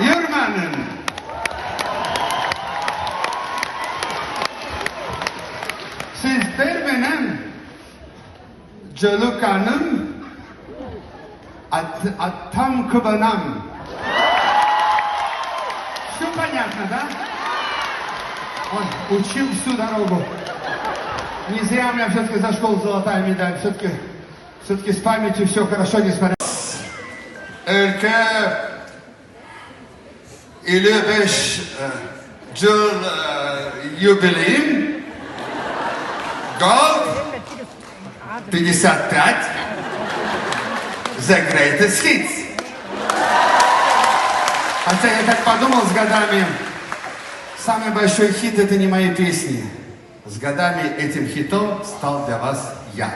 Юрманин. Sizler benim Cılıkanım Attam Kıbanam. Все понятно, да? Он учил всю дорогу. Не зря у меня все-таки за школу золотая медаль. Все-таки с памятью все хорошо, несмотря... Ülke 55 yıl юбилеем. Gold 55. The greatest hits. Хотя я так подумал с годами, самый большой хит это не мои песни. С годами этим хитом стал для вас я.